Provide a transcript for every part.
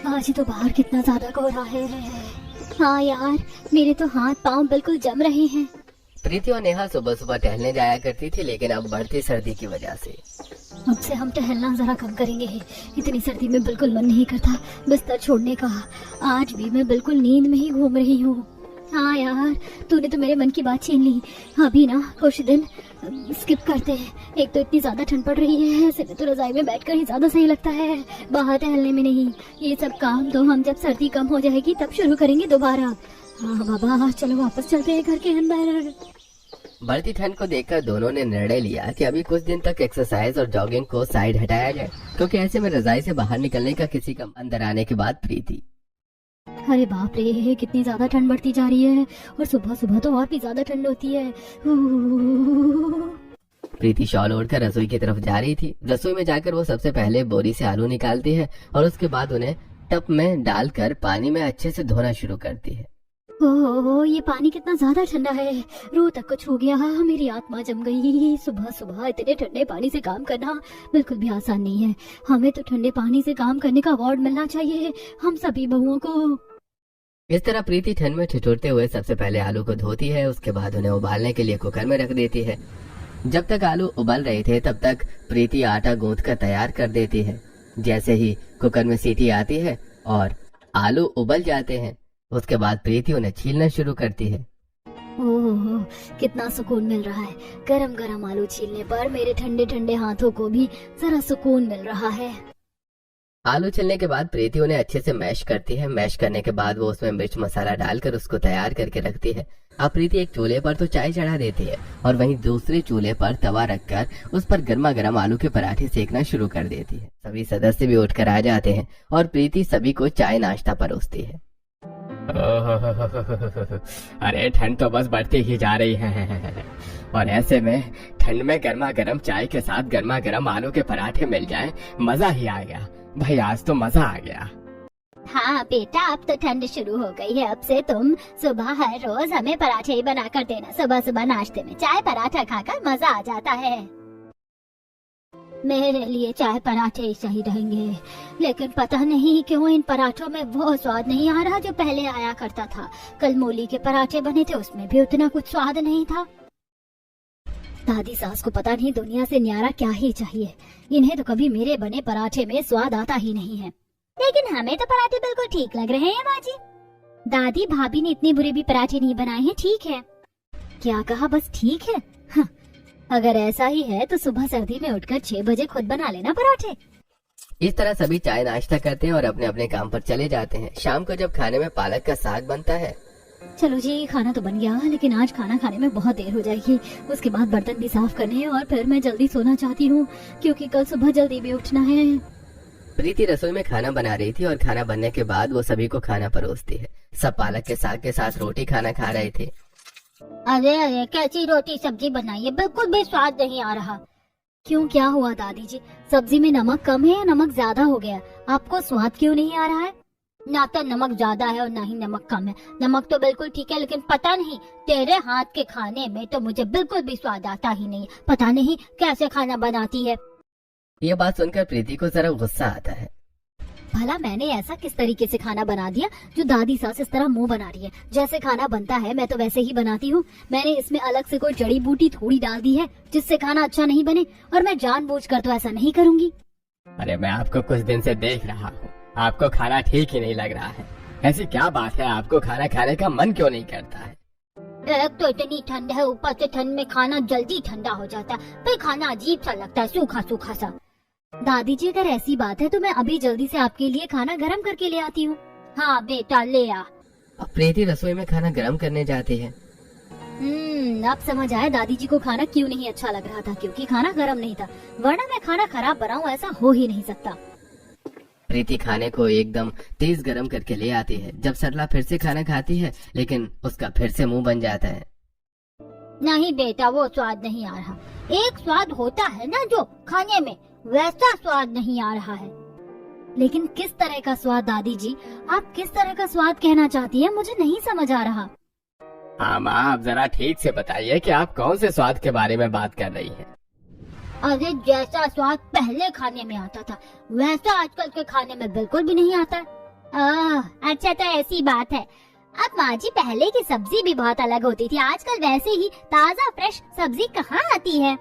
आज तो बाहर कितना ज्यादा कोहरा है। हाँ यार, मेरे तो हाथ पांव बिल्कुल जम रहे हैं। प्रीति और नेहा सुबह सुबह टहलने जाया करती थी, लेकिन अब बढ़ती सर्दी की वजह से अब से हम टहलना जरा कम करेंगे। इतनी सर्दी में बिल्कुल मन नहीं करता बिस्तर छोड़ने का। आज भी मैं बिल्कुल नींद में ही घूम रही हूँ। हाँ यार, तूने तो मेरे मन की बात छीन ली। अभी ना कुछ दिन स्किप करते हैं। एक तो इतनी ज्यादा ठंड पड़ रही है, ऐसे में तो रजाई में बैठकर ही ज्यादा सही लगता है, बाहर टहलने में नहीं। ये सब काम तो हम जब सर्दी कम हो जाएगी तब शुरू करेंगे दोबारा। हाँ बाबा, चलो वापस चलते हैं घर के अंदर। बढ़ती ठंड को देखकर दोनों ने निर्णय लिया कि अभी कुछ दिन तक एक्सरसाइज और जॉगिंग को साइड हटाया जाए, क्योंकि ऐसे में रजाई से बाहर निकलने का किसी का अंदर आने की बात प्रीति। अरे बाप रे, कितनी ज्यादा ठंड बढ़ती जा रही है और सुबह सुबह तो और भी ज्यादा ठंड होती है। प्रीति शॉल ओढ़कर रसोई की तरफ जा रही थी। रसोई में जाकर वो सबसे पहले बोरी से आलू निकालती है और उसके बाद उन्हें टब में डालकर पानी में अच्छे से धोना शुरू करती है। ओह, ये पानी कितना ज्यादा ठंडा है, रूह तक को छू गया। मेरी आत्मा जम गई। सुबह सुबह इतने ठंडे पानी से काम करना बिल्कुल भी आसान नहीं है। हमें तो ठंडे पानी से काम करने का अवार्ड मिलना चाहिए, हम सभी बहुओं को। इस तरह प्रीति ठंड में ठिठुरते हुए सबसे पहले आलू को धोती है, उसके बाद उन्हें उबालने के लिए कुकर में रख देती है। जब तक आलू उबल रहे थे तब तक प्रीति आटा गूंथ कर तैयार कर देती है। जैसे ही कुकर में सीटी आती है और आलू उबल जाते हैं, उसके बाद प्रीति उन्हें छीलना शुरू करती है। ओह, कितना सुकून मिल रहा है। गरम गरम आलू छीलने पर मेरे ठंडे ठंडे हाथों को भी जरा सुकून मिल रहा है। आलू छिलने के बाद प्रीति उन्हें अच्छे से मैश करती है। मैश करने के बाद वो उसमें मिर्च मसाला डालकर उसको तैयार करके रखती है। अब प्रीति एक चूल्हे पर तो चाय चढ़ा देती है और वहीं दूसरे चूल्हे पर तवा रखकर उस पर गर्मा गर्म आलू के पराठे सेकना शुरू कर देती है। सभी सदस्य भी उठकर आ जाते हैं और प्रीति सभी को चाय नाश्ता परोसती है। अरे ठंड तो बस बढ़ती ही जा रही है और ऐसे में ठंड में गर्मा गर्म चाय के साथ गर्मा गर्म आलू के पराठे मिल जाए, मजा ही आ गया भाई। आज तो मजा आ गया। हाँ बेटा, अब तो ठंड शुरू हो गई है। अब से तुम सुबह हर रोज हमें पराठे ही बना कर देना। सुबह सुबह नाश्ते में चाय पराठा खाकर मजा आ जाता है। मेरे लिए चाय पराठे ही सही रहेंगे, लेकिन पता नहीं क्यों इन पराठों में वो स्वाद नहीं आ रहा जो पहले आया करता था। कल मूली के पराठे बने थे, उसमें भी उतना कुछ स्वाद नहीं था। दादी सास को पता नहीं दुनिया से न्यारा क्या ही चाहिए। इन्हें तो कभी मेरे बने पराठे में स्वाद आता ही नहीं है। लेकिन हमें तो पराठे बिल्कुल ठीक लग रहे हैं माँ जी। दादी भाभी ने इतने बुरे भी पराठे नहीं बनाए हैं, ठीक है। क्या कहा, बस ठीक है? हाँ, अगर ऐसा ही है तो सुबह सर्दी में उठकर 6 बजे खुद बना लेना पराठे। इस तरह सभी चाय नाश्ता करते हैं और अपने अपने काम पर चले जाते हैं। शाम को जब खाने में पालक का साग बनता है। चलो जी, खाना तो बन गया, लेकिन आज खाना खाने में बहुत देर हो जाएगी। उसके बाद बर्तन भी साफ करने हैं और फिर मैं जल्दी सोना चाहती हूँ, क्योंकि कल सुबह जल्दी भी उठना है। प्रीति रसोई में खाना बना रही थी और खाना बनने के बाद वो सभी को खाना परोसती है। सब पालक के साग के साथ रोटी खाना खा रहे थे। अरे अरे, कैसी रोटी सब्जी बनाई है, बिल्कुल भी स्वाद नहीं आ रहा। क्यों, क्या हुआ दादी जी? सब्जी में नमक कम है या नमक ज्यादा हो गया? आपको स्वाद क्यों नहीं आ रहा है? ना तो नमक ज्यादा है और ना ही नमक कम है। नमक तो बिल्कुल ठीक है, लेकिन पता नहीं तेरे हाथ के खाने में तो मुझे बिल्कुल भी स्वाद आता ही नहीं। पता नहीं कैसे खाना बनाती है। ये बात सुनकर प्रीति को जरा गुस्सा आता है। भला मैंने ऐसा किस तरीके से खाना बना दिया जो दादी सास इस तरह मुंह बना रही है? जैसे खाना बनता है मैं तो वैसे ही बनाती हूँ। मैंने इसमें अलग से कोई जड़ी बूटी थोड़ी डाल दी है जिससे खाना अच्छा नहीं बने, और मैं जानबूझकर तो ऐसा नहीं करूँगी। अरे मैं आपको कुछ दिन से देख रहा हूँ, आपको खाना ठीक ही नहीं लग रहा है। ऐसी क्या बात है, आपको खाना खाने का मन क्यों नहीं करता है? एक तो इतनी ठंड है, ऊपर से ठंड में खाना जल्दी ठंडा हो जाता है, फिर खाना अजीब सा लगता है, सूखा सूखा सा। दादी जी, अगर ऐसी बात है तो मैं अभी जल्दी से आपके लिए खाना गरम करके ले आती हूँ। हाँ बेटा, ले आ। अब प्रीति रसोई में खाना गरम करने जाती है। अब समझ आया दादी जी को खाना क्यों नहीं अच्छा लग रहा था, क्योंकि खाना गरम नहीं था, वरना मैं खाना खराब बनाऊं ऐसा हो ही नहीं सकता। प्रीति खाने को एकदम तेज गरम करके ले आती है। जब सरला फिर से खाना खाती है, लेकिन उसका फिर से मुंह बन जाता है। नहीं बेटा, वो स्वाद नहीं आ रहा। एक स्वाद होता है ना जो खाने में, वैसा स्वाद नहीं आ रहा है। लेकिन किस तरह का स्वाद दादी जी? आप किस तरह का स्वाद कहना चाहती हैं, मुझे नहीं समझ आ रहा। हाँ माँ, आप जरा ठीक से बताइए कि आप कौन से स्वाद के बारे में बात कर रही हैं? अरे जैसा स्वाद पहले खाने में आता था, वैसा आजकल के खाने में बिल्कुल भी नहीं आता। अच्छा तो ऐसी बात है। अब माँ जी पहले की सब्जी भी बहुत अलग होती थी, आजकल वैसे ही ताज़ा फ्रेश सब्जी कहाँ आती है।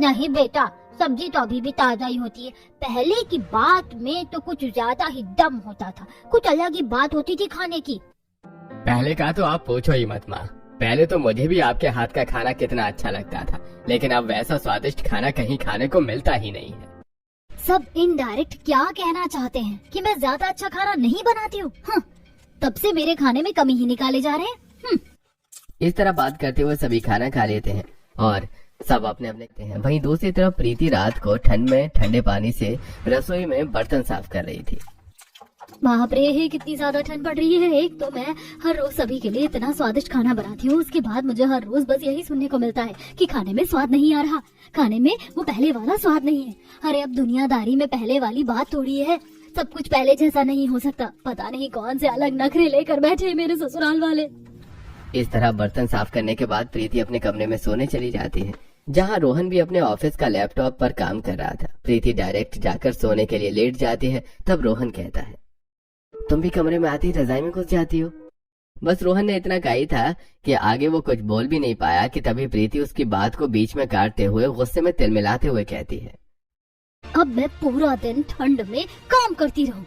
नहीं बेटा, सब्जी तो अभी भी ताज़ा ही होती है। पहले की बात में तो कुछ ज्यादा ही दम होता था, कुछ अलग ही बात होती थी खाने की। पहले का तो आप पूछो ही मत माँ। पहले तो मुझे भी आपके हाथ का खाना कितना अच्छा लगता था, लेकिन अब वैसा स्वादिष्ट खाना कहीं खाने को मिलता ही नहीं है। सब इनडायरेक्ट क्या कहना चाहते हैं कि मैं ज्यादा अच्छा खाना नहीं बनाती हूँ? तब से मेरे खाने में कमी ही निकाले जा रहे हैं। इस तरह बात करते हुए सभी खाना खा लेते हैं और सब अपने अपने करते हैं। वहीं दूसरी तरफ प्रीति रात को ठंड में ठंडे पानी से रसोई में बर्तन साफ कर रही थी। बाप रे, कितनी ज्यादा ठंड पड़ रही है। एक तो मैं हर रोज सभी के लिए इतना स्वादिष्ट खाना बनाती हूँ, उसके बाद मुझे हर रोज बस यही सुनने को मिलता है कि खाने में स्वाद नहीं आ रहा, खाने में वो पहले वाला स्वाद नहीं है। अरे अब दुनियादारी में पहले वाली बात थोड़ी है, सब कुछ पहले जैसा नहीं हो सकता। पता नहीं कौन से अलग नखरे लेकर बैठे मेरे ससुराल वाले। इस तरह बर्तन साफ करने के बाद प्रीति अपने कमरे में सोने चली जाती है, जहाँ रोहन भी अपने ऑफिस का लैपटॉप पर काम कर रहा था। प्रीति डायरेक्ट जाकर सोने के लिए लेट जाती है। तब रोहन कहता है, तुम भी कमरे में आती रजाई में घुस जाती हो। बस रोहन ने इतना कहा ही था कि आगे वो कुछ बोल भी नहीं पाया कि तभी प्रीति उसकी बात को बीच में काटते हुए गुस्से में तिलमिलाते हुए कहती है, अब मैं पूरा दिन ठंड में काम करती रहूं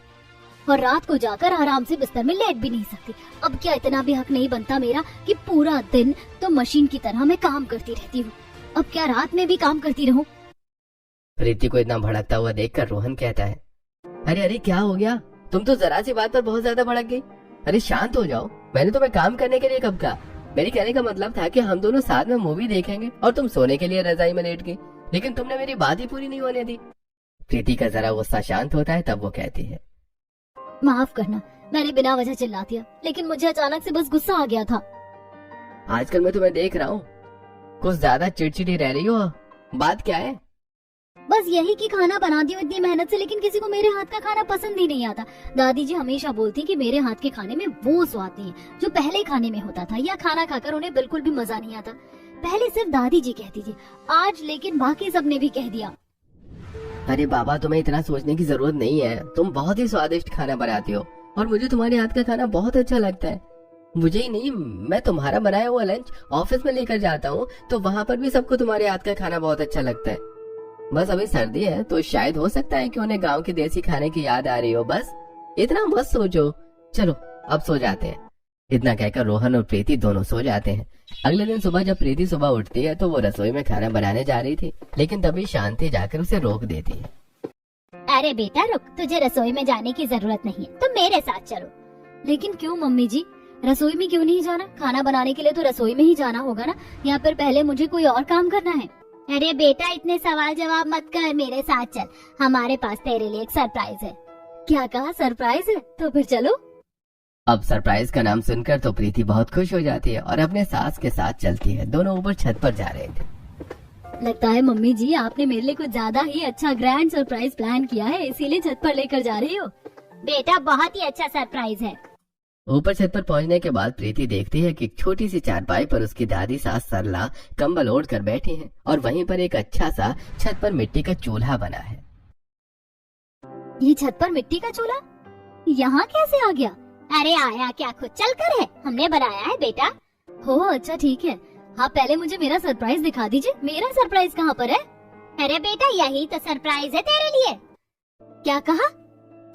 और रात को जाकर आराम से बिस्तर में लेट भी नहीं सकती। अब क्या इतना भी हक नहीं बनता मेरा कि पूरा दिन तो मशीन की तरह मैं काम करती रहती हूँ? अब क्या रात में भी काम करती रहूं? प्रीति को इतना भड़कता हुआ देखकर रोहन कहता है, अरे अरे क्या हो गया, तुम तो जरा सी बात पर बहुत ज्यादा भड़क गई। अरे शांत हो जाओ, मैंने तुम्हें काम करने के लिए कब कहा? मेरे कहने का मतलब था कि हम दोनों साथ में मूवी देखेंगे और तुम सोने के लिए रजाई में लेट गई, लेकिन तुमने मेरी बात ही पूरी नहीं होने दी। प्रीति का जरा गुस्सा शांत होता है, तब वो कहती है, माफ करना, मैंने बिना वजह चिल्ला दिया, लेकिन मुझे अचानक से बस गुस्सा आ गया था। आजकल मैं तुम्हें देख रहा हूँ कुछ ज्यादा चिड़चिड़ी रह रही हो, बात क्या है? बस यही कि खाना बनाती हूँ इतनी मेहनत से, लेकिन किसी को मेरे हाथ का खाना पसंद ही नहीं आता। दादी जी हमेशा बोलती कि मेरे हाथ के खाने में वो स्वाद नहीं है जो पहले खाने में होता था, या खाना खाकर उन्हें बिल्कुल भी मजा नहीं आता। पहले सिर्फ दादी जी कहती थी, आज लेकिन बाकी सबने भी कह दिया। अरे बाबा, तुम्हें इतना सोचने की जरूरत नहीं है, तुम बहुत ही स्वादिष्ट खाना बनाती हो और मुझे तुम्हारे हाथ का खाना बहुत अच्छा लगता है। मुझे ही नहीं, मैं तुम्हारा बनाया हुआ लंच ऑफिस में लेकर जाता हूँ तो वहाँ पर भी सबको तुम्हारे हाथ का खाना बहुत अच्छा लगता है। बस अभी सर्दी है तो शायद हो सकता है कि उन्हें गांव के देसी खाने की याद आ रही हो, बस इतना मत सोचो। चलो अब सो जाते हैं। इतना कहकर रोहन और प्रीति दोनों सो जाते हैं। अगले दिन सुबह जब प्रीति सुबह उठती है तो वो रसोई में खाना बनाने जा रही थी, लेकिन तभी शांति जाकर उसे रोक देती है। अरे बेटा रुक, तुझे रसोई में जाने की जरूरत नहीं है, तुम मेरे साथ चलो। लेकिन क्यों मम्मी जी, रसोई में क्यों नहीं जाना? खाना बनाने के लिए तो रसोई में ही जाना होगा ना, या फिर पहले मुझे कोई और काम करना है? अरे बेटा इतने सवाल जवाब मत कर, मेरे साथ चल, हमारे पास तेरे लिए एक सरप्राइज है। क्या कहा, सरप्राइज है? तो फिर चलो। अब सरप्राइज का नाम सुनकर तो प्रीति बहुत खुश हो जाती है और अपने सास के साथ चलती है। दोनों ऊपर छत पर जा रहे थे। लगता है मम्मी जी आपने मेरे लिए कुछ ज्यादा ही अच्छा ग्रैंड सरप्राइज प्लान किया है, इसीलिए छत पर लेकर जा रही हो। बेटा बहुत ही अच्छा सरप्राइज है। ऊपर छत पर पहुंचने के बाद प्रीति देखती है कि छोटी सी चारपाई पर उसकी दादी सास सरला कंबल ओढ़ कर बैठी हैं और वहीं पर एक अच्छा सा छत पर मिट्टी का चूल्हा बना है। ये छत पर मिट्टी का चूल्हा यहाँ कैसे आ गया? अरे आया क्या खुद चल कर है, हमने बनाया है बेटा। हो अच्छा ठीक है, हाँ पहले मुझे मेरा सरप्राइज दिखा दीजिए। मेरा सरप्राइज कहाँ पर है? अरे बेटा यही तो सरप्राइज है तेरे लिए। क्या कहा?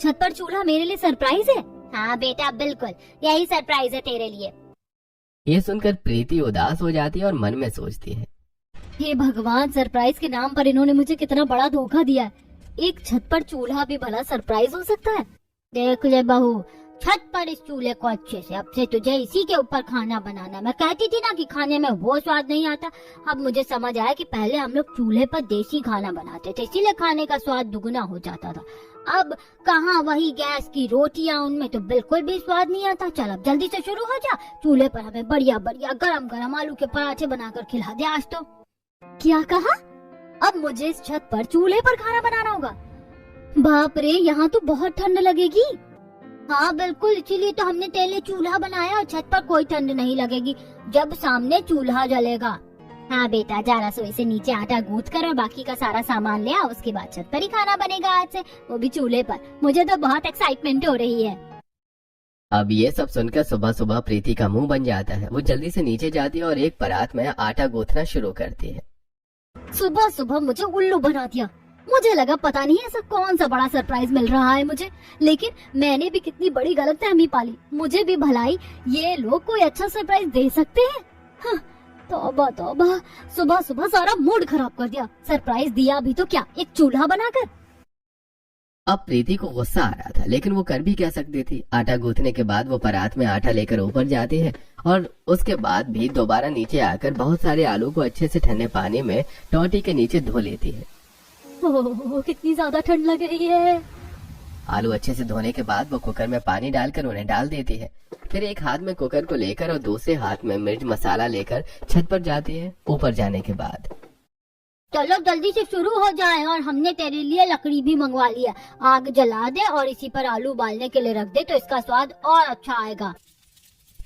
छत पर चूल्हा मेरे लिए सरप्राइज है? हाँ बेटा बिल्कुल, यही सरप्राइज है तेरे लिए। ये सुनकर प्रीति उदास हो जाती है और मन में सोचती है, हे भगवान, सरप्राइज के नाम पर इन्होंने मुझे कितना बड़ा धोखा दिया है। एक छत पर चूल्हा भी भला सरप्राइज हो सकता है? देख ले बहू, छत पर इस चूल्हे को अच्छे से, अब से तुझे इसी के ऊपर खाना बनाना। मैं कहती थी ना कि खाने में वो स्वाद नहीं आता। अब मुझे समझ आया कि पहले हम लोग चूल्हे पर देसी खाना बनाते थे, इसीलिए खाने का स्वाद दुगना हो जाता था। अब कहाँ वही गैस की रोटियां, उनमें तो बिल्कुल भी स्वाद नहीं आता। चल अब जल्दी से शुरू हो जा, चूल्हे पर हमें बढ़िया बढ़िया गरम गरम आलू के पराठे बनाकर खिला दे आज तो। क्या कहा? अब मुझे इस छत पर चूल्हे पर खाना बनाना होगा? बाप रे, यहाँ तो बहुत ठंड लगेगी। हाँ बिल्कुल, इसीलिए तो हमने तेले चूल्हा बनाया और छत पर कोई ठंड नहीं लगेगी जब सामने चूल्हा जलेगा। हाँ बेटा, जा रसोई से नीचे आटा गूंथ कर और बाकी का सारा सामान ले आ, उसके बाद छत पर ही खाना बनेगा आज से, वो भी चूल्हे पर। मुझे तो बहुत एक्साइटमेंट हो रही है। अब ये सब सुनकर सुबह सुबह प्रीति का मुंह बन जाता है। वो जल्दी से नीचे जाती है और एक परात में आटा गूंथना शुरू करती है। सुबह सुबह मुझे उल्लू बना दिया। मुझे लगा पता नहीं ऐसा कौन सा बड़ा सरप्राइज मिल रहा है मुझे, लेकिन मैंने भी कितनी बड़ी गलतफहमी पाली। मुझे भी भलाई ये लोग कोई अच्छा सरप्राइज दे सकते हैं। हाँ, तौबा तौबा, सुबह सुबह सारा मूड खराब कर दिया। सरप्राइज दिया भी तो क्या, एक चूल्हा बनाकर। अब प्रीति को गुस्सा आ रहा था, लेकिन वो कर भी क्या सकती थी। आटा गूंथने के बाद वो परात में आटा लेकर ऊपर जाती है और उसके बाद भी दोबारा नीचे आकर बहुत सारे आलू को अच्छे से ठंडे पानी में टोंटी के नीचे धो लेती है। ओह, कितनी ज्यादा ठंड लग रही है। आलू अच्छे से धोने के बाद वो कुकर में पानी डालकर उन्हें डाल देती है। फिर एक हाथ में कुकर को लेकर और दूसरे हाथ में मिर्च मसाला लेकर छत पर जाती है। ऊपर जाने के बाद चलो जल्दी से शुरू हो जाए, और हमने तेरे लिए लकड़ी भी मंगवा लिया। आग जला दे और इसी पर आलू उबालने के लिए रख दे, तो इसका स्वाद और अच्छा आएगा।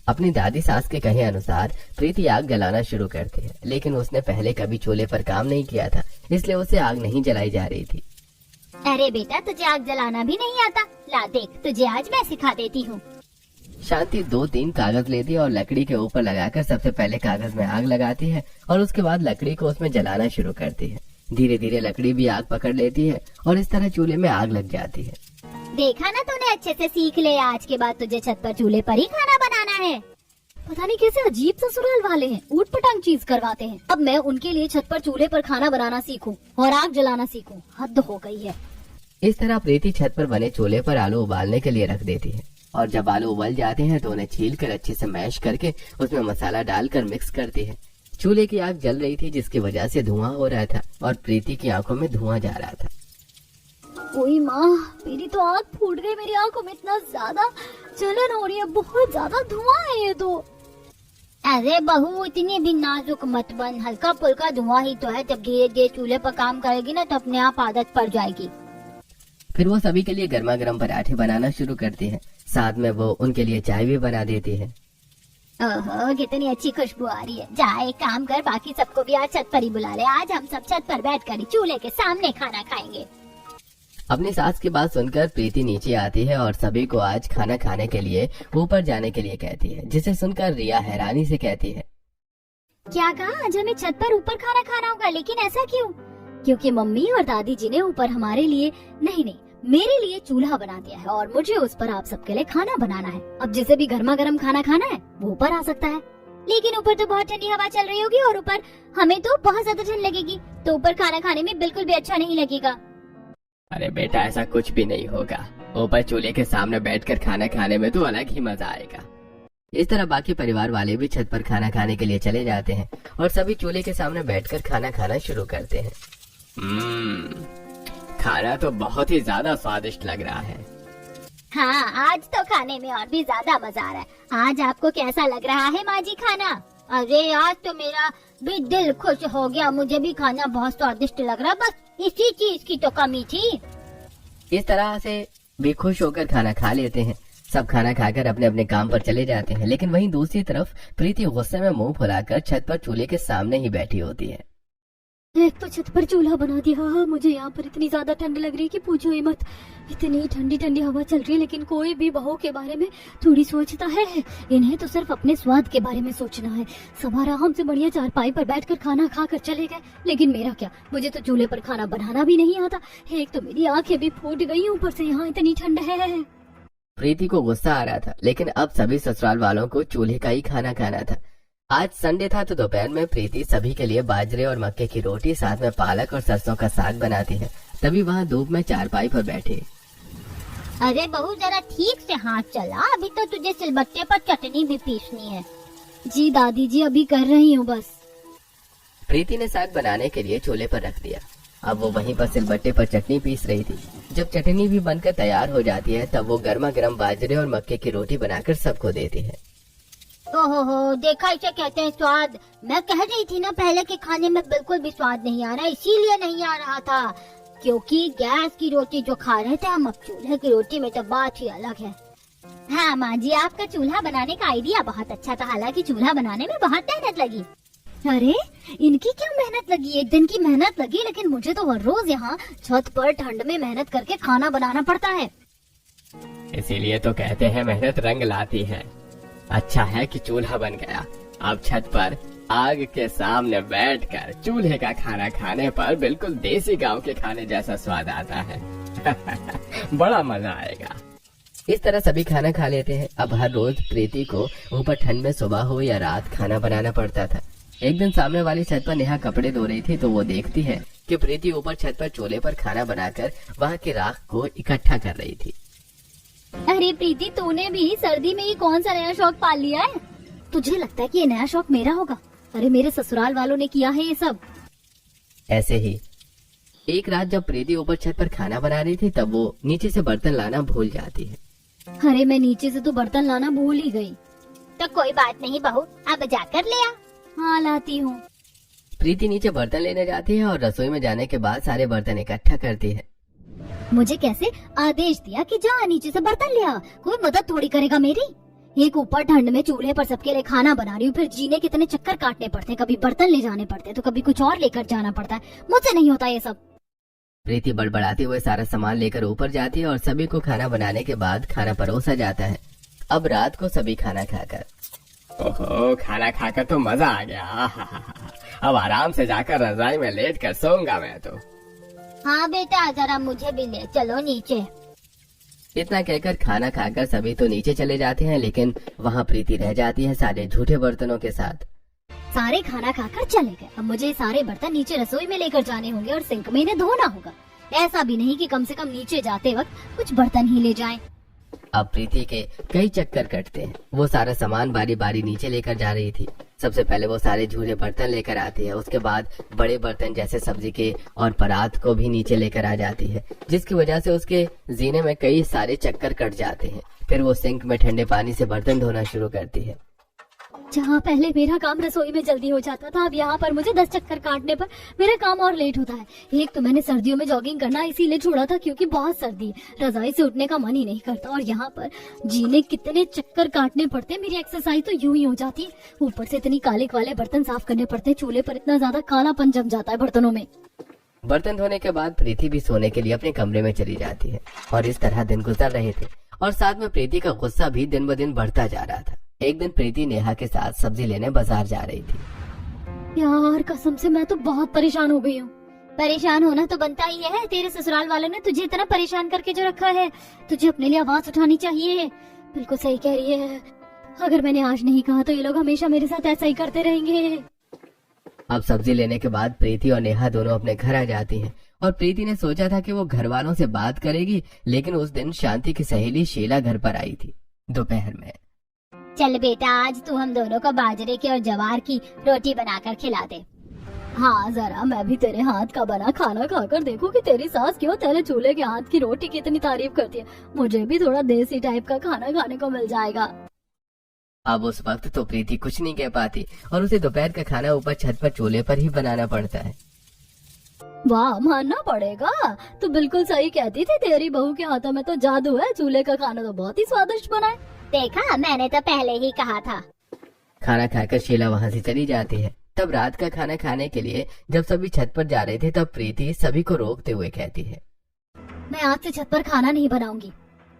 अपनी दादी सास के कहे अनुसार प्रीति आग जलाना शुरू करती है, लेकिन उसने पहले कभी चूल्हे पर काम नहीं किया था, इसलिए उसे आग नहीं जलाई जा रही थी। अरे बेटा, तुझे आग जलाना भी नहीं आता? ला देख, तुझे आज मैं सिखा देती हूँ। शांति 2-3 कागज लेती है और लकड़ी के ऊपर लगाकर सबसे पहले कागज में आग लगाती है और उसके बाद लकड़ी को उसमें जलाना शुरू करती है। धीरे धीरे लकड़ी भी आग पकड़ लेती है और इस तरह चूल्हे में आग लग जाती है। देखा ना, तूने अच्छे से सीख ले। आज के बाद तुझे छत पर चूल्हे पर ही खाना बनाना है। पता नहीं कैसे अजीब ससुराल वाले हैं, ऊट पटांग चीज करवाते हैं। अब मैं उनके लिए छत पर चूल्हे पर खाना बनाना सीखूं और आग जलाना सीखूं, हद हो गई है। इस तरह प्रीति छत पर बने चूल्हे पर आलू उबालने के लिए रख देती है और जब आलू उबल जाते हैं तो उन्हें छील कर अच्छे से मैश करके उसमें मसाला डालकर मिक्स करती है। चूल्हे की आग जल रही थी, जिसकी वजह से धुआं हो रहा था और प्रीति की आंखों में धुआं जा रहा था। ओए माँ, मेरी तो आंख फूट गई। मेरी आंखों में इतना ज्यादा जलन हो रही है, बहुत ज्यादा धुआं है ये तो। अरे बहू, इतनी भी नाजुक मत बन। हल्का फुल्का धुआं ही तो है। जब धीरे धीरे चूल्हे पर काम करेगी ना तो अपने आप आदत पड़ जाएगी। फिर वो सभी के लिए गर्मा गर्म पराठे बनाना शुरू करती है। साथ में वो उनके लिए चाय भी बना देती है। ओहो, कितनी अच्छी खुशबू आ रही है। जा एक काम कर, बाकी सबको भी आज छत पर ही बुला ले। आज हम सब छत पर बैठकर चूल्हे के सामने खाना खाएंगे। अपनी सास की बात सुनकर प्रीति नीचे आती है और सभी को आज खाना खाने के लिए ऊपर जाने के लिए कहती है, जिसे सुनकर रिया हैरानी से कहती है, क्या कहा? आज हमें छत पर ऊपर खाना खाना होगा, लेकिन ऐसा क्यों? क्योंकि मम्मी और दादी जी ने ऊपर हमारे लिए नहीं मेरे लिए चूल्हा बना दिया है और मुझे उस पर आप सबके लिए खाना बनाना है। अब जिसे भी गर्मा गर्म खाना खाना है वो ऊपर आ सकता है, लेकिन ऊपर तो बहुत ठंडी हवा चल रही होगी और ऊपर हमें तो बहुत ज्यादा ठंड लगेगी, तो ऊपर खाना खाने में बिल्कुल भी अच्छा नहीं लगेगा। अरे बेटा, ऐसा कुछ भी नहीं होगा। ऊपर चूल्हे के सामने बैठकर खाना खाने में तो अलग ही मजा आएगा। इस तरह बाकी परिवार वाले भी छत पर खाना खाने के लिए चले जाते हैं और सभी चूल्हे के सामने बैठकर खाना खाना शुरू करते हैं। खाना तो बहुत ही ज्यादा स्वादिष्ट लग रहा है। हाँ, आज तो खाने में और भी ज्यादा मजा आ रहा है। आज आपको कैसा लग रहा है माँ जी खाना? अरे आज तो मेरा भी दिल खुश हो गया। मुझे भी खाना बहुत स्वादिष्ट लग रहा, बस इसी चीज की तो कमी थी। इस तरह से भी खुश होकर खाना खा लेते हैं। सब खाना खाकर अपने अपने काम पर चले जाते हैं, लेकिन वहीं दूसरी तरफ प्रीति गुस्से में मुंह फुलाकर छत पर चूल्हे के सामने ही बैठी होती है। एक तो छत पर चूल्हा बना दिया, मुझे यहाँ पर इतनी ज्यादा ठंड लग रही है कि पूछो ही मत। इतनी ठंडी ठंडी हवा चल रही है, लेकिन कोई भी बहू के बारे में थोड़ी सोचता है। इन्हें तो सिर्फ अपने स्वाद के बारे में सोचना है। सब आराम से बढ़िया चारपाई पर बैठकर खाना खाकर चले गए, लेकिन मेरा क्या? मुझे तो चूल्हे पर खाना बनाना भी नहीं आता। एक तो मेरी आंखें भी फूट गई, ऊपर से यहाँ इतनी ठंड है। प्रीति को गुस्सा आ रहा था, लेकिन अब सभी ससुराल वालों को चूल्हे का ही खाना खाना था। आज संडे था तो दोपहर में प्रीति सभी के लिए बाजरे और मक्के की रोटी साथ में पालक और सरसों का साग बनाती है। तभी वहाँ धूप में चारपाई पर बैठे। अरे बहू, जरा ठीक से हाथ चला, अभी तो तुझे सिलबट्टे पर चटनी भी पीसनी है। जी दादी जी, अभी कर रही हूँ बस। प्रीति ने साग बनाने के लिए चूल्हे पर रख दिया। अब वो वहीं पर सिलबट्टे पर चटनी पीस रही थी। जब चटनी भी बनकर तैयार हो जाती है तब वो गर्मा गर्म बाजरे और मक्के की रोटी बनाकर सबको देती है। ओहो, देखा, इसे कहते हैं स्वाद। मैं कह रही थी ना पहले कि खाने में बिल्कुल भी स्वाद नहीं आ रहा, इसीलिए नहीं आ रहा था क्योंकि गैस की रोटी जो खा रहे थे हम, अब चूल्हे की रोटी में तो बात ही अलग है। हाँ माँ जी, आपका चूल्हा बनाने का आइडिया बहुत अच्छा था, हालांकि चूल्हा बनाने में बहुत मेहनत लगी। अरे इनकी क्या मेहनत लगी? एक दिन की मेहनत लगी, लेकिन मुझे तो हर रोज यहाँ छत पर ठंड में मेहनत करके खाना बनाना पड़ता है। इसीलिए तो कहते हैं मेहनत रंग लाती है। अच्छा है कि चूल्हा बन गया। अब छत पर आग के सामने बैठकर चूल्हे का खाना खाने पर बिल्कुल देसी गांव के खाने जैसा स्वाद आता है। बड़ा मजा आएगा। इस तरह सभी खाना खा लेते हैं। अब हर रोज प्रीति को ऊपर ठंड में सुबह हो या रात खाना बनाना पड़ता था। एक दिन सामने वाली छत पर नेहा कपड़े धो रही थी तो वो देखती है कि प्रीति ऊपर छत पर चूल्हे पर खाना बनाकर वहाँ की राख को इकट्ठा कर रही थी। अरे प्रीति, तूने भी सर्दी में ये कौन सा नया शौक पाल लिया है? तुझे लगता है कि ये नया शौक मेरा होगा? अरे मेरे ससुराल वालों ने किया है ये सब। ऐसे ही एक रात जब प्रीति ऊपर छत पर खाना बना रही थी तब वो नीचे से बर्तन लाना भूल जाती है। अरे मैं नीचे से तो बर्तन लाना भूल ही गई। तो कोई बात नहीं बहू, अब जाकर ले आ। हाँ, लाती हूँ। प्रीति नीचे बर्तन लेने जाती है और रसोई में जाने के बाद सारे बर्तन इकट्ठा करती है। मुझे कैसे आदेश दिया कि जा नीचे से बर्तन ले आ? कोई मदद थोड़ी करेगा मेरी। एक ऊपर ठंड में चूल्हे पर सबके लिए खाना बना रही हूँ, फिर जीने कितने चक्कर काटने पड़ते हैं। कभी बर्तन ले जाने पड़ते हैं तो कभी कुछ और लेकर जाना पड़ता है। मुझसे नहीं होता ये सब। प्रीति बड़बड़ाते हुए सारा सामान लेकर ऊपर जाती है और सभी को खाना बनाने के बाद खाना परोसा जाता है। अब रात को सभी खाना खाकर, ओहो, खाना खाकर तो मजा आ गया। अब आराम से जाकर रजाई में लेट कर सोऊंगा मैं तो। हाँ बेटा, जरा मुझे भी ले चलो नीचे। इतना कहकर खाना खाकर सभी तो नीचे चले जाते हैं, लेकिन वहाँ प्रीति रह जाती है सारे झूठे बर्तनों के साथ। सारे खाना खाकर चले गए। अब मुझे सारे बर्तन नीचे रसोई में लेकर जाने होंगे और सिंक में इन्हें धोना होगा। ऐसा भी नहीं कि कम से कम नीचे जाते वक्त कुछ बर्तन ही ले जाएं। अब प्रीति के कई चक्कर कटते हैं। वो सारा सामान बारी बारी नीचे लेकर जा रही थी। सबसे पहले वो सारे झूठे बर्तन लेकर आती है, उसके बाद बड़े बर्तन जैसे सब्जी के और परात को भी नीचे लेकर आ जाती है, जिसकी वजह से उसके जीने में कई सारे चक्कर कट जाते हैं। फिर वो सिंक में ठंडे पानी से बर्तन धोना शुरू करती है। जहाँ पहले मेरा काम रसोई में जल्दी हो जाता था, अब यहाँ पर मुझे 10 चक्कर काटने पर मेरा काम और लेट होता है। एक तो मैंने सर्दियों में जॉगिंग करना इसीलिए छोड़ा था क्योंकि बहुत सर्दी है, रजाई से उठने का मन ही नहीं करता। और यहाँ पर जीने कितने चक्कर काटने पड़ते, मेरी एक्सरसाइज तो यूं ही हो जाती है। ऊपर से इतनी काले वाले बर्तन साफ करने पड़ते, चूल्हे पर इतना ज्यादा कालापन जम जाता है बर्तनों में। बर्तन धोने के बाद प्रीति भी सोने के लिए अपने कमरे में चली जाती है और इस तरह दिन गुजर रहे थे और साथ में प्रीति का गुस्सा भी दिन ब दिन बढ़ता जा रहा था। एक दिन प्रीति नेहा के साथ सब्जी लेने बाजार जा रही थी। यार कसम से मैं तो बहुत परेशान हो गई हूँ। परेशान होना तो बनता ही है। तेरे ससुराल वालों ने तुझे इतना परेशान करके जो रखा है, तुझे अपने लिए आवाज उठानी चाहिए। बिल्कुल सही कह रही है। अगर मैंने आज नहीं कहा तो ये लोग हमेशा मेरे साथ ऐसा ही करते रहेंगे। अब सब्जी लेने के बाद प्रीति और नेहा दोनों अपने घर आ जाती हैं और प्रीति ने सोचा था कि वो घर वालों से बात करेगी, लेकिन उस दिन शांति की सहेली शीला घर पर आई थी दोपहर में। चल बेटा, आज तू हम दोनों को बाजरे की और ज्वार की रोटी बनाकर खिला दे। हाँ, जरा मैं भी तेरे हाथ का बना खाना खाकर देखूं कि तेरी सास क्यों तेरे चूल्हे के हाथ की रोटी की इतनी तारीफ करती है। मुझे भी थोड़ा देसी टाइप का खाना खाने को मिल जाएगा। अब उस वक्त तो प्रीति कुछ नहीं कह पाती और उसे दोपहर का खाना ऊपर छत पर चूल्हे पर ही बनाना पड़ता है। वाह, मानना पड़ेगा, तू बिल्कुल सही कहती थी। तेरी बहू के हाथों में तो जादू है। चूल्हे का खाना तो बहुत ही स्वादिष्ट बना है। देखा, मैंने तो पहले ही कहा था। खाना खाकर शीला वहाँ से चली जाती है। तब रात का खाना खाने के लिए जब सभी छत पर जा रहे थे तब प्रीति सभी को रोकते हुए कहती है, मैं आज से छत पर खाना नहीं बनाऊंगी।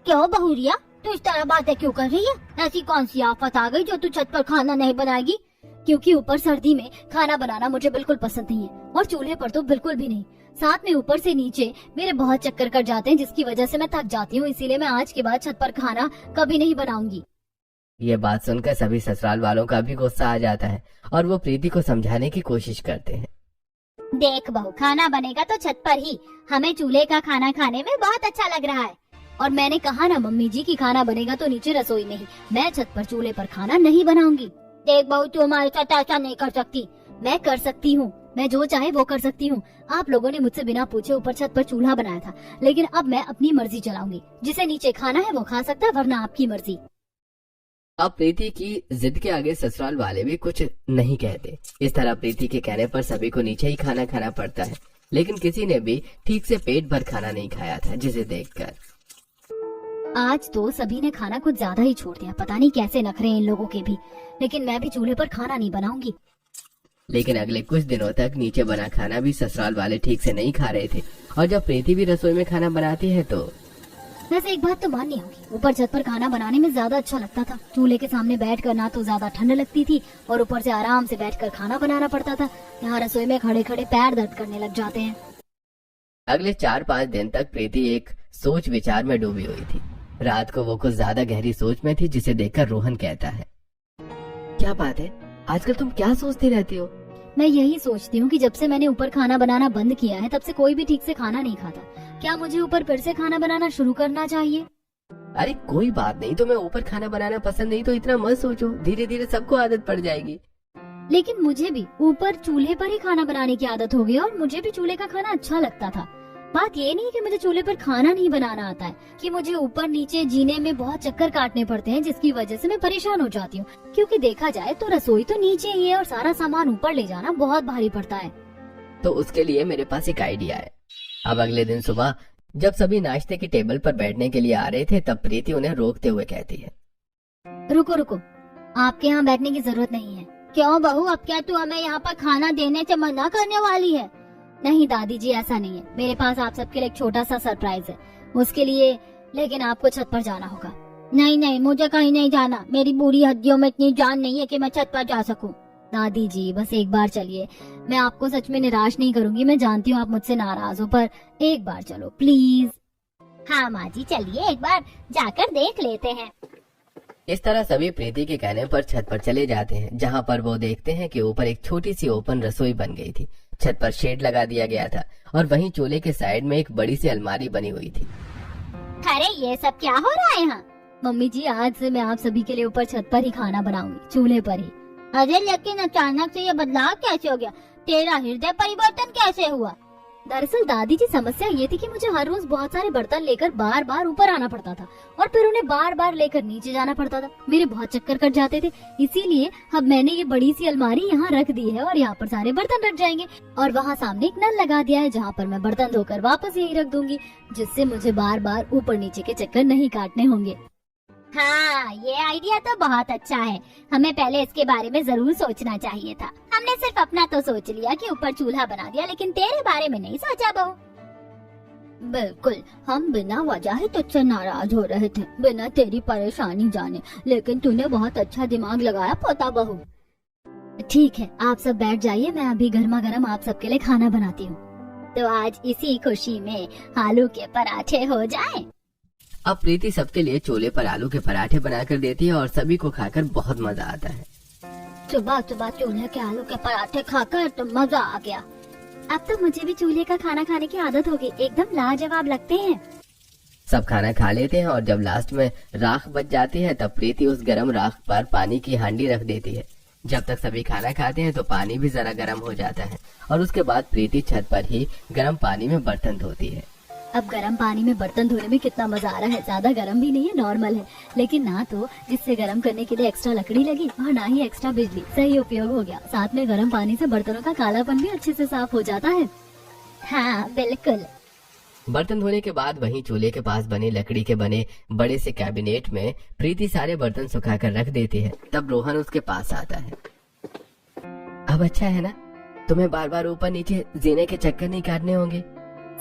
क्यों बहुरिया, तू इस तरह बातें क्यों कर रही है? ऐसी कौन सी आफत आ गई जो तू छत पर खाना नहीं बनाएगी? क्योंकि ऊपर सर्दी में खाना बनाना मुझे बिल्कुल पसंद नहीं है और चूल्हे पर तो बिल्कुल भी नहीं। साथ में ऊपर से नीचे मेरे बहुत चक्कर कट जाते हैं, जिसकी वजह से मैं थक जाती हूँ। इसीलिए मैं आज के बाद छत पर खाना कभी नहीं बनाऊंगी। ये बात सुनकर सभी ससुराल वालों का भी गुस्सा आ जाता है और वो प्रीति को समझाने की कोशिश करते हैं। देख बहू, खाना बनेगा तो छत पर ही। हमें चूल्हे का खाना खाने में बहुत अच्छा लग रहा है। और मैंने कहा ना मम्मी जी कि खाना बनेगा तो नीचे रसोई में ही। मैं छत पर चूल्हे पर खाना नहीं बनाऊंगी। देख बहू, तू हमारे साथ ऐसा नहीं कर सकती। मैं कर सकती हूँ, मैं जो चाहे वो कर सकती हूँ। आप लोगों ने मुझसे बिना पूछे ऊपर छत पर चूल्हा बनाया था, लेकिन अब मैं अपनी मर्जी चलाऊंगी। जिसे नीचे खाना है वो खा सकता है, वरना आपकी मर्जी। अब प्रीति की जिद के आगे ससुराल वाले भी कुछ नहीं कहते। इस तरह प्रीति के कहने पर सभी को नीचे ही खाना खाना पड़ता है, लेकिन किसी ने भी ठीक से पेट भर खाना नहीं खाया था, जिसे देखकर आज तो सभी ने खाना कुछ ज्यादा ही छोड़ दिया। पता नहीं कैसे नखरे इन लोगों के भी, लेकिन मैं भी चूल्हे पर खाना नहीं बनाऊंगी। लेकिन अगले कुछ दिनों तक नीचे बना खाना भी ससुराल वाले ठीक से नहीं खा रहे थे और जब प्रीति भी रसोई में खाना बनाती है तो वैसे एक बात तो माननी होगी, ऊपर छत पर खाना बनाने में ज्यादा अच्छा लगता था। चूल्हे के सामने बैठ कर ना तो ज्यादा ठंड लगती थी और ऊपर से आराम से बैठकर खाना बनाना पड़ता था। यहाँ रसोई में खड़े खड़े पैर दर्द करने लग जाते हैं। अगले 4-5 दिन तक प्रीति एक सोच विचार में डूबी हुई थी। रात को वो कुछ ज्यादा गहरी सोच में थी, जिसे देखकर रोहन कहता है, क्या बात है, आजकल तुम क्या सोचती रहती हो? मैं यही सोचती हूँ कि जब से मैंने ऊपर खाना बनाना बंद किया है तब से कोई भी ठीक से खाना नहीं खाता। क्या मुझे ऊपर फिर से खाना बनाना शुरू करना चाहिए? अरे कोई बात नहीं, तुम्हें ऊपर खाना बनाना पसंद नहीं तो इतना मत सोचो, धीरे धीरे सबको आदत पड़ जाएगी। लेकिन मुझे भी ऊपर चूल्हे पर ही खाना बनाने की आदत हो गई और मुझे भी चूल्हे का खाना अच्छा लगता था। बात ये नहीं कि मुझे चूल्हे पर खाना नहीं बनाना आता है, कि मुझे ऊपर नीचे जीने में बहुत चक्कर काटने पड़ते हैं, जिसकी वजह से मैं परेशान हो जाती हूँ। क्योंकि देखा जाए तो रसोई तो नीचे ही है और सारा सामान ऊपर ले जाना बहुत भारी पड़ता है। तो उसके लिए मेरे पास एक आइडिया है। अब अगले दिन सुबह जब सभी नाश्ते की टेबल पर बैठने के लिए आ रहे थे, तब प्रीति उन्हें रोकते हुए कहती है, रुको रुको, आपके यहाँ बैठने की जरूरत नहीं है। क्यों बहू, अब क्या तू हमें यहाँ पर खाना देने से मना करने वाली है? नहीं दादी जी, ऐसा नहीं है। मेरे पास आप सबके लिए एक छोटा सा सरप्राइज है, उसके लिए लेकिन आपको छत पर जाना होगा। नहीं नहीं, मुझे कहीं नहीं जाना। मेरी बुरी हड्डियों में इतनी जान नहीं है कि मैं छत पर जा सकूं। दादी जी बस एक बार चलिए, मैं आपको सच में निराश नहीं करूंगी। मैं जानती हूँ आप मुझसे नाराज हो, पर एक बार चलो प्लीज। हाँ माँ जी, चलिए एक बार जाकर देख लेते हैं। इस तरह सभी प्रीति के कहने पर छत पर चले जाते हैं, जहाँ पर वो देखते हैं कि ऊपर एक छोटी सी ओपन रसोई बन गई थी। छत पर शेड लगा दिया गया था और वहीं चूल्हे के साइड में एक बड़ी सी अलमारी बनी हुई थी। अरे ये सब क्या हो रहा है यहाँ? मम्मी जी, आज से मैं आप सभी के लिए ऊपर छत पर ही खाना बनाऊंगी, चूल्हे पर ही। अरे लेकिन अचानक से ये बदलाव कैसे हो गया? तेरा हृदय परिवर्तन कैसे हुआ? दरअसल दादी जी, समस्या ये थी कि मुझे हर रोज बहुत सारे बर्तन लेकर बार बार ऊपर आना पड़ता था और फिर उन्हें बार बार लेकर नीचे जाना पड़ता था। मेरे बहुत चक्कर कट जाते थे, इसीलिए अब मैंने ये बड़ी सी अलमारी यहाँ रख दी है और यहाँ पर सारे बर्तन रख जाएंगे और वहाँ सामने एक नल लगा दिया है, जहाँ पर मैं बर्तन धोकर वापस यही रख दूंगी, जिससे मुझे बार बार ऊपर नीचे के चक्कर नहीं काटने होंगे। हाँ, ये आइडिया तो बहुत अच्छा है। हमें पहले इसके बारे में जरूर सोचना चाहिए था। हमने सिर्फ अपना तो सोच लिया कि ऊपर चूल्हा बना दिया, लेकिन तेरे बारे में नहीं सोचा बहू। बिल्कुल, हम बिना वजह ही तुझसे नाराज हो रहे थे, बिना तेरी परेशानी जाने। लेकिन तूने बहुत अच्छा दिमाग लगाया पोता बहू। ठीक है, आप सब बैठ जाइए, मैं अभी गर्मा गर्म आप सबके लिए खाना बनाती हूँ। तो आज इसी खुशी में आलू के पराठे हो जाएं। अब प्रीति सबके लिए चूल्हे पर आलू के पराठे बनाकर देती है और सभी को खाकर बहुत मजा आता है। सुबह सुबह चूल्हे के आलू के पराठे खाकर तो मजा आ गया। अब तो मुझे भी चूल्हे का खाना खाने की आदत होगी, एकदम लाजवाब लगते हैं। सब खाना खा लेते हैं और जब लास्ट में राख बच जाती है, तब प्रीति उस गरम राख पर पानी की हांडी रख देती है। जब तक सभी खाना खाते हैं तो पानी भी जरा गर्म हो जाता है और उसके बाद प्रीति छत पर ही गर्म पानी में बर्तन धोती है। अब गर्म पानी में बर्तन धोने में कितना मजा आ रहा है। ज्यादा गर्म भी नहीं है, नॉर्मल है, लेकिन ना तो जिससे गर्म करने के लिए एक्स्ट्रा लकड़ी लगी और ना ही एक्स्ट्रा बिजली। सही उपयोग हो गया। साथ में गर्म पानी से बर्तनों का कालापन भी अच्छे से साफ हो जाता है। हाँ बिल्कुल। बर्तन धोने के बाद वहीं चूल्हे के पास बने लकड़ी के बने बड़े से कैबिनेट में प्रीति सारे बर्तन सुखाकर रख देती है। तब रोहन उसके पास आता है। अब अच्छा है ना, तुम्हें बार बार ऊपर नीचे जीने के चक्कर नहीं काटने होंगे।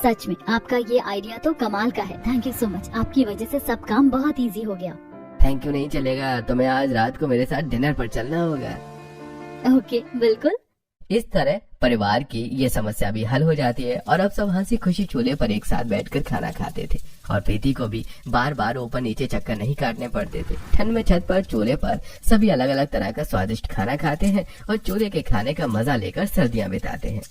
सच में आपका ये आइडिया तो कमाल का है। थैंक यू सो मच, आपकी वजह से सब काम बहुत इजी हो गया। थैंक यू नहीं चलेगा, तुम्हें आज रात को मेरे साथ डिनर पर चलना होगा। ओके बिल्कुल। इस तरह परिवार की ये समस्या भी हल हो जाती है और अब सब हंसी खुशी चूल्हे पर एक साथ बैठकर खाना खाते थे और प्रीति को भी बार बार ऊपर नीचे चक्कर नहीं काटने पड़ते थे। ठंड में छत पर चूल्हे पर सभी अलग अलग तरह का स्वादिष्ट खाना खाते हैं और चूल्हे के खाने का मजा लेकर सर्दियां बिताते हैं।